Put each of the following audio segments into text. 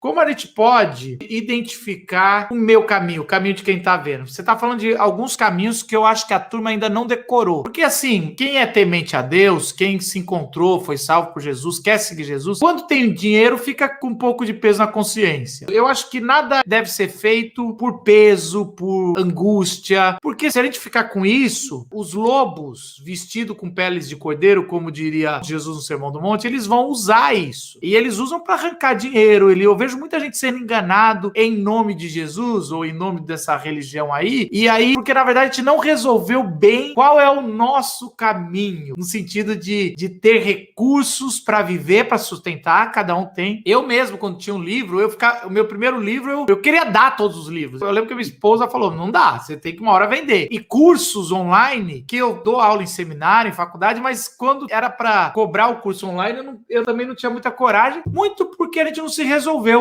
Como a gente pode identificar o meu caminho, o caminho de quem tá vendo? Você tá falando de alguns caminhos que eu acho que a turma ainda não decorou. Porque assim, quem é temente a Deus, quem se encontrou, foi salvo por Jesus, quer seguir Jesus, quando tem dinheiro, fica com um pouco de peso na consciência. Eu acho que nada deve ser feito por peso, por angústia, porque se a gente ficar com isso, os lobos vestidos com peles de cordeiro, como diria Jesus no Sermão do Monte, eles vão usar isso. E eles usam para arrancar dinheiro. Eu vejo muita gente sendo enganado em nome de Jesus ou em nome dessa religião aí. E aí, porque na verdade a gente não resolveu bem qual é o nosso caminho, no sentido de ter recursos para viver, para sustentar, cada um tem. Eu mesmo, quando tinha um livro, o meu primeiro livro, eu queria dar todos os livros. Eu lembro que a minha esposa falou, não dá, você tem que uma hora vender. E cursos online, que eu dou aula em seminário, em faculdade, mas quando era para cobrar o curso online, eu também não tinha muita coragem, muito porque a gente não se resolveu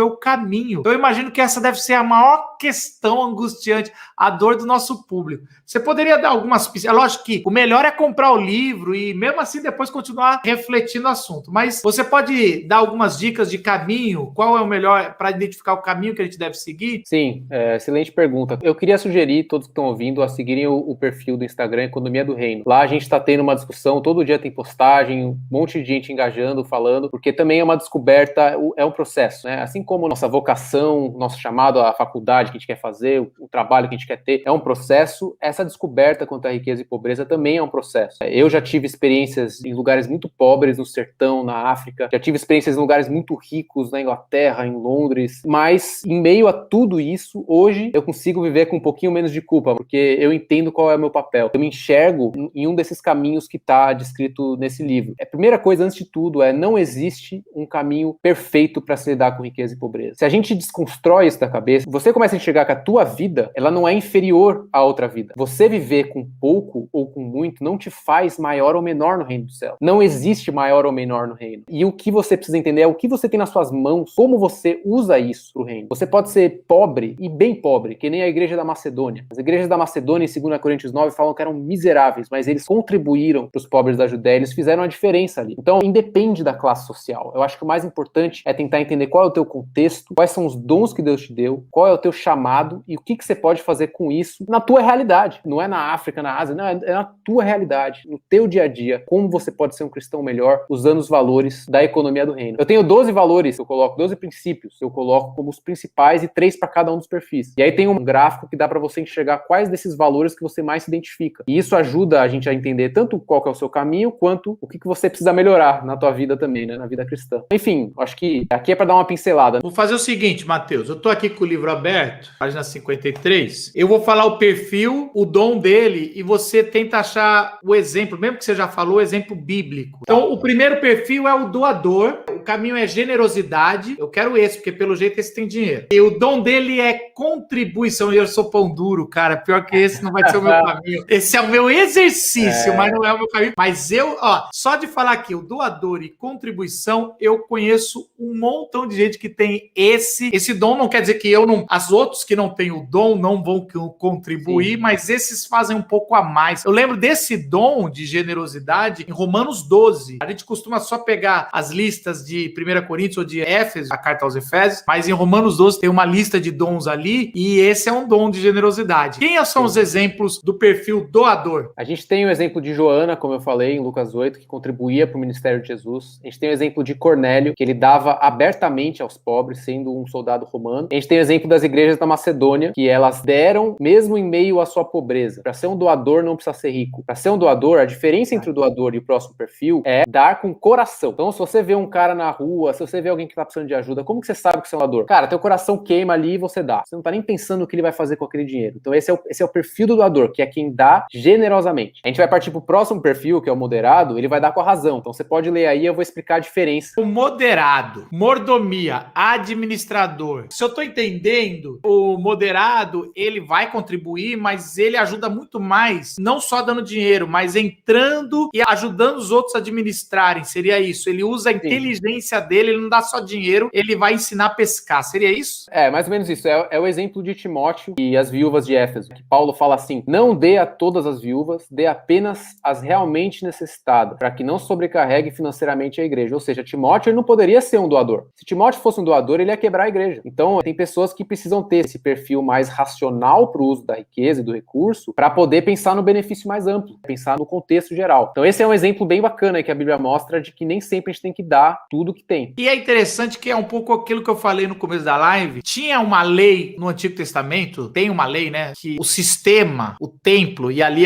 o caminho. Eu imagino que essa deve ser a maior questão angustiante, a dor do nosso público. Você poderia dar algumas pistas? É lógico que o melhor é comprar o livro e mesmo assim depois continuar refletindo o assunto, mas você pode dar algumas dicas de caminho? Qual é o melhor para identificar o caminho que a gente deve seguir? Sim, excelente pergunta. Eu queria sugerir todos que estão ouvindo a seguirem o perfil do Instagram Economia do Reino. Lá a gente está tendo uma discussão, todo dia tem postagem, um monte de gente engajando, falando, porque também é uma descoberta, é um processo, né? Assim como nossa vocação, nosso chamado à faculdade que a gente quer fazer, o trabalho que a gente quer ter, é um processo, essa descoberta quanto à riqueza e pobreza também é um processo. Eu já tive experiências em lugares muito pobres, no sertão, na África, já tive experiências em lugares muito ricos, na Inglaterra, em Londres, mas em meio a tudo isso, hoje eu consigo viver com um pouquinho menos de culpa, porque eu entendo qual é o meu papel. Eu me enxergo em um desses caminhos que está descrito nesse livro. A primeira coisa, antes de tudo, não existe um caminho perfeito para se lidar com riqueza e pobreza. Se a gente desconstrói isso da cabeça, você começa a enxergar que a tua vida, ela não é inferior à outra vida. Você viver com pouco ou com muito não te faz maior ou menor no reino do céu. Não existe maior ou menor no reino. E o que você precisa entender é o que você tem nas suas mãos, como você usa isso pro reino. Você pode ser pobre e bem pobre, que nem a igreja da Macedônia. As igrejas da Macedônia, em 2 Coríntios 9, falam que eram miseráveis, mas eles contribuíram para os pobres da Judéia, eles fizeram a diferença ali. Então, independe da classe social. Eu acho que o mais importante é tentar entender qual é o teu contexto, quais são os dons que Deus te deu, qual é o teu chamado e o que você pode fazer com isso na tua realidade. Não é na África, na Ásia, não, é na tua realidade, no teu dia a dia. Como você pode ser um cristão melhor usando os valores da economia do reino. Eu tenho 12 valores, eu coloco 12 princípios, eu coloco como os principais e 3 para cada um dos perfis. E aí tem um gráfico que dá para você enxergar quais desses valores que você mais se identifica. E isso ajuda a gente a entender tanto qual que é o seu caminho, quanto o que você precisa melhorar na tua vida também, né, na vida cristã. Enfim, acho que aqui é para dar uma pincelada. Vou fazer o seguinte, Matheus, eu tô aqui com o livro aberto, página 53, eu vou falar o perfil, o dom dele, e você tenta achar o exemplo, mesmo que você já falou, o exemplo bíblico. Então, o primeiro perfil é o doador, o caminho é generosidade, eu quero esse, porque pelo jeito esse tem dinheiro. E o dom dele é contribuição, e eu sou pão duro, cara, pior que esse não vai ser o meu caminho. Esse é o meu exercício, mas não é o meu caminho. Mas eu, só de falar aqui, o doador e contribuição, eu conheço um montão de gente que tem esse dom, não quer dizer que eu não, as outros que não têm o dom não vão contribuir, sim, mas esses fazem um pouco a mais. Eu lembro desse dom de generosidade em Romanos 12. A gente costuma só pegar as listas de 1 Coríntios ou de Éfeso, a carta aos Efésios, mas em Romanos 12 tem uma lista de dons ali e esse é um dom de generosidade. Quem são os exemplos do perfil doador? A gente tem o exemplo de Joana, como eu falei, em Lucas 8, que contribuía para o ministério de Jesus. A gente tem o exemplo de Cornélio, que ele dava abertamente aos pobres, sendo um soldado romano. A gente tem o exemplo das igrejas da Macedônia, que elas deram mesmo em meio à sua pobreza. Para ser um doador não precisa ser rico. Para ser um doador, a diferença entre o doador e o próximo perfil é dar com coração. Então, se você vê um cara na rua, se você vê alguém que está precisando de ajuda, como que você sabe que você é um doador? Cara, teu coração queima ali e você dá. Você não está nem pensando no que ele vai fazer com aquele dinheiro. Então, esse é o perfil do doador, que é quem dá generosamente. A gente vai partir para o próximo perfil, que é o moderado, ele vai dar com a razão. Então, você pode ler aí, eu vou explicar a diferença. O moderado, mordomia, administrador. Se eu estou entendendo, o moderado, ele vai contribuir, mas ele ajuda muito mais, não só dando dinheiro, mas entrando e ajudando os outros a administrarem. Seria isso. Ele usa a inteligência essência dele, ele não dá só dinheiro, ele vai ensinar a pescar. Seria isso? Mais ou menos isso. É o exemplo de Timóteo e as viúvas de Éfeso, que Paulo fala assim: não dê a todas as viúvas, dê apenas as realmente necessitadas, para que não sobrecarregue financeiramente a igreja. Ou seja, Timóteo ele não poderia ser um doador. Se Timóteo fosse um doador, ele ia quebrar a igreja. Então, tem pessoas que precisam ter esse perfil mais racional para o uso da riqueza e do recurso, para poder pensar no benefício mais amplo, pensar no contexto geral. Então, esse é um exemplo bem bacana que a Bíblia mostra de que nem sempre a gente tem que dar tudo que tem. E é interessante que é um pouco aquilo que eu falei no começo da live. Tinha uma lei no Antigo Testamento, tem uma lei, né? Que o sistema, o templo, e ali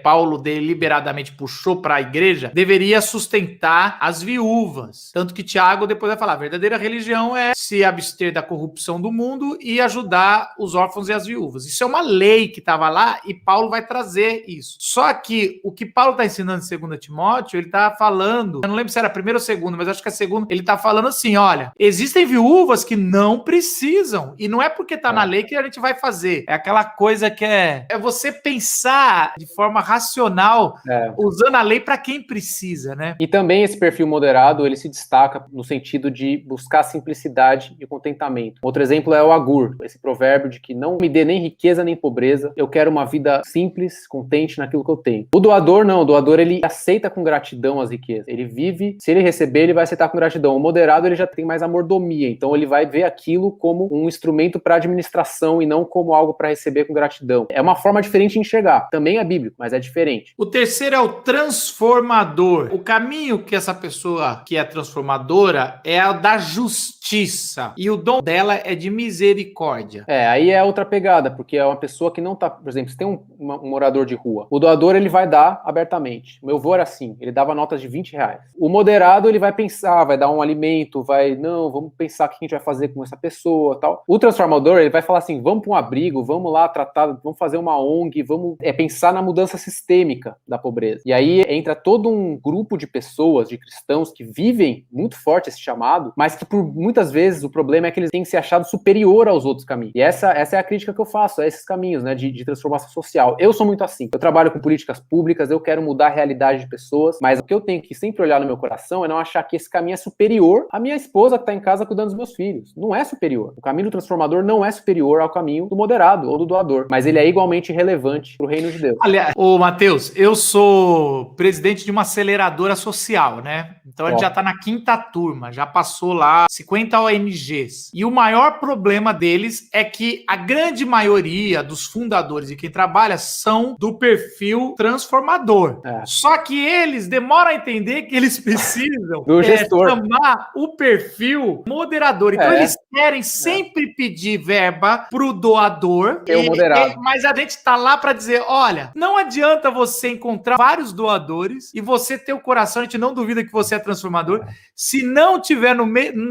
Paulo deliberadamente puxou para a igreja, deveria sustentar as viúvas. Tanto que Tiago depois vai falar: a verdadeira religião é se abster da corrupção do mundo e ajudar os órfãos e as viúvas. Isso é uma lei que estava lá e Paulo vai trazer isso. Só que o que Paulo está ensinando em 2 Timóteo, ele está falando, eu não lembro se era primeiro ou segundo, mas acho que é segundo, ele está falando assim: olha, existem viúvas que não precisam, e não é porque está na lei que a gente vai fazer. É aquela coisa que é você pensar de forma racional, usando a lei para quem precisa, né? E também esse perfil moderado, ele se destaca no sentido de buscar simplicidade e contentamento. Outro exemplo é o Agur, esse provérbio de que não me dê nem riqueza nem pobreza, eu quero uma vida simples, contente naquilo que eu tenho. O doador não, o doador ele aceita com gratidão as riquezas, ele vive, se ele receber, ele vai aceitar com gratidão. O moderado ele já tem mais a mordomia, então ele vai ver aquilo como um instrumento para administração e não como algo para receber com gratidão. É uma forma diferente de enxergar, também é bíblico, mas é diferente. O terceiro é o transformador. O caminho que essa pessoa que é transformadora é o da justiça, e o dom dela é de misericórdia. Aí é outra pegada, porque é uma pessoa que não tá, por exemplo, se tem um morador de rua, o doador ele vai dar abertamente. O meu avô era assim, ele dava notas de R$20. O moderado ele vai pensar, vai dar um alimento, vamos pensar o que a gente vai fazer com essa pessoa, tal. O transformador ele vai falar assim, vamos para um abrigo, vamos lá tratar, vamos fazer uma ONG, vamos pensar na mudança sistêmica da pobreza. E aí entra todo um grupo de pessoas, de cristãos que vivem muito forte esse chamado, mas que por muitas vezes o problema é que eles têm se achado superior aos outros caminhos. E essa é a crítica que eu faço a esses caminhos, né, de transformação social. Eu sou muito assim. Eu trabalho com políticas públicas, eu quero mudar a realidade de pessoas, mas o que eu tenho que sempre olhar no meu coração é não achar que esse caminho é superior à minha esposa que está em casa cuidando dos meus filhos. Não é superior. O caminho do transformador não é superior ao caminho do moderado ou do doador, mas ele é igualmente relevante para o reino de Deus. Aliás, ô Matheus, eu sou presidente de uma aceleradora social, né? Então a gente já está na 5ª turma, já passou lá 50 ONGs. E o maior problema deles é que a grande maioria dos fundadores e quem trabalha são do perfil transformador. Só que eles demoram a entender que eles precisam do gestor. chamar o perfil moderador. Então eles querem sempre pedir verba pro doador. O moderado. Mas a gente está lá para dizer, olha, não adianta você encontrar vários doadores e você ter o coração, a gente não duvida que você é transformador, se não tiver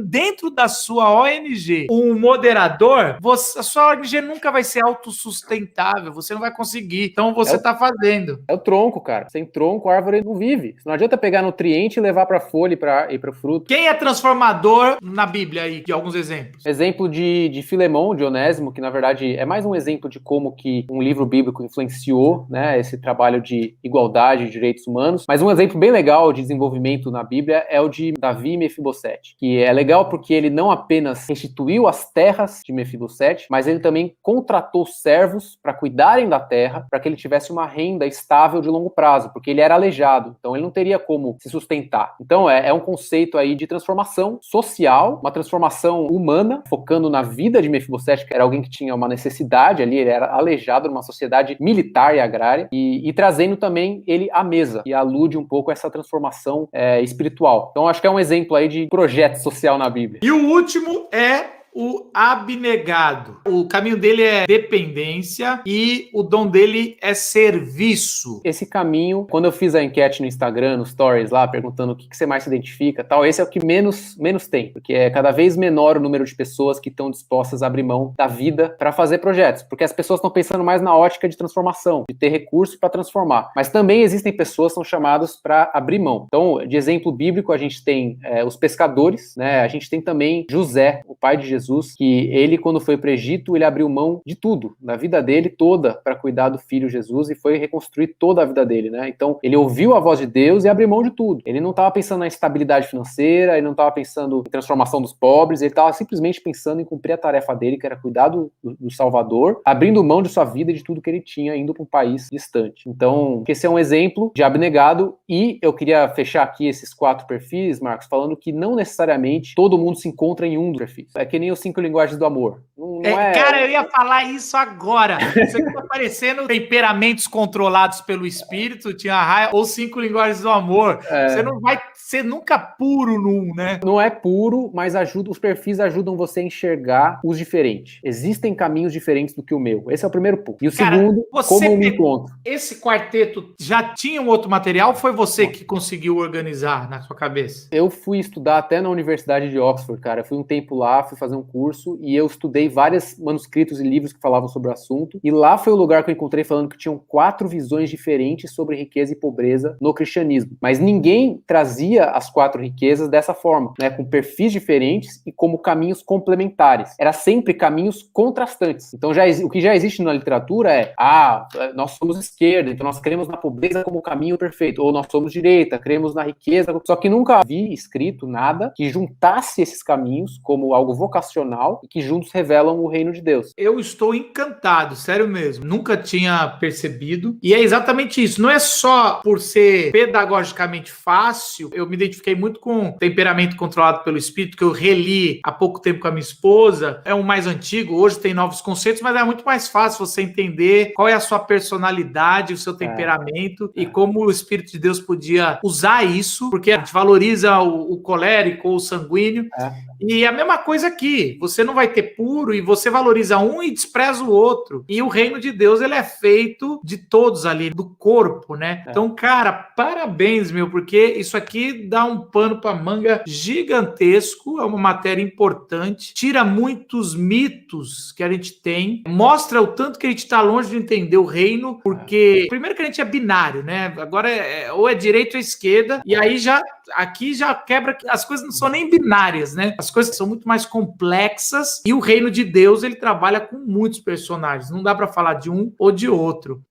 dentro da sua ONG um moderador, a sua ONG nunca vai ser autossustentável, você não vai conseguir. Então você está fazendo. É o tronco, cara. Sem tronco, a árvore não vive. Não adianta pegar nutriente e levar para folha e para o fruto. Quem é transformador na Bíblia aí? De alguns exemplos. Exemplo de Filemão, de Onésimo, que na verdade é mais um exemplo de como que um livro bíblico influenciou, né, esse trabalho de igualdade e direitos humanos. Mas um exemplo bem legal de desenvolvimento na Bíblia é o de Davi e Mefibosete, que é legal porque ele não apenas restituiu as terras de Mefibosete, mas ele também contratou servos para cuidarem da terra, para que ele tivesse uma renda estável de longo prazo, porque ele era aleijado, então ele não teria como se sustentar. Então é um conceito aí de transformação social, uma transformação humana, focando na vida de Mefibosete, que era alguém que tinha uma necessidade ali, ele era aleijado numa sociedade militar e agrária, e trazendo também ele à mesa, e alude um pouco a essa transformação espiritual. Então acho que é um exemplo aí de projeto social na Bíblia. E o último é o abnegado. O caminho dele é dependência e o dom dele é serviço. Esse caminho, quando eu fiz a enquete no Instagram, nos stories lá, perguntando o que você mais se identifica, tal, esse é o que menos tem, porque é cada vez menor o número de pessoas que estão dispostas a abrir mão da vida para fazer projetos, porque as pessoas estão pensando mais na ótica de transformação, de ter recurso para transformar. Mas também existem pessoas que são chamadas para abrir mão. Então, de exemplo bíblico, a gente tem os pescadores, né? A gente tem também José, o pai de Jesus, Jesus, que ele, quando foi para o Egito, ele abriu mão de tudo, da vida dele toda, para cuidar do filho Jesus e foi reconstruir toda a vida dele, né? Então, ele ouviu a voz de Deus e abriu mão de tudo. Ele não estava pensando na estabilidade financeira, ele não estava pensando em transformação dos pobres, ele estava simplesmente pensando em cumprir a tarefa dele, que era cuidar do Salvador, abrindo mão de sua vida e de tudo que ele tinha, indo para um país distante. Então, esse é um exemplo de abnegado, e eu queria fechar aqui esses 4 perfis, Marcos, falando que não necessariamente todo mundo se encontra em um dos perfis. É que nem os 5 linguagens do amor. Não é... Cara, eu ia falar isso agora. Isso aqui tá parecendo temperamentos controlados pelo espírito, tinha raiva, ou 5 linguagens do amor. Você não vai ser nunca puro num, né? Não é puro, mas os perfis ajudam você a enxergar os diferentes. Existem caminhos diferentes do que o meu. Esse é o primeiro ponto. E o segundo, como eu me encontro. Esse quarteto já tinha um outro material ou foi você que conseguiu organizar na sua cabeça? Eu fui estudar até na Universidade de Oxford, cara. Eu fui um tempo lá, fui fazer um curso e eu estudei vários manuscritos e livros que falavam sobre o assunto. E lá foi o lugar que eu encontrei falando que tinham 4 visões diferentes sobre riqueza e pobreza no cristianismo. Mas ninguém trazia as 4 riquezas dessa forma, né? Com perfis diferentes e como caminhos complementares. Era sempre caminhos contrastantes. Então o que já existe na literatura é: nós somos esquerda, então nós cremos na pobreza como caminho perfeito. Ou nós somos direita, cremos na riqueza. Só que nunca vi escrito nada que juntasse esses caminhos como algo vocacional e que juntos revelam o reino de Deus. Eu estou encantado, sério mesmo. Nunca tinha percebido. E é exatamente isso. Não é só por ser pedagogicamente fácil. Eu me identifiquei muito com Temperamento Controlado pelo Espírito, que eu reli há pouco tempo com a minha esposa. É um mais antigo, hoje tem novos conceitos, mas é muito mais fácil você entender qual é a sua personalidade, o seu temperamento e como o Espírito de Deus podia usar isso, porque a gente valoriza o colérico ou o sanguíneo. E a mesma coisa aqui, você não vai ter puro e você valoriza um e despreza o outro. E o reino de Deus, ele é feito de todos ali, do corpo, né? Então, cara, parabéns, meu, porque isso aqui dá um pano para manga gigantesco, é uma matéria importante, tira muitos mitos que a gente tem, mostra o tanto que a gente está longe de entender o reino, porque primeiro que a gente é binário, né? Agora ou é direita ou esquerda, e aí aqui já quebra, as coisas não são nem binárias, né? As coisas são muito mais complexas e o reino de Deus, ele trabalha com muitos personagens. Não dá para falar de um ou de outro.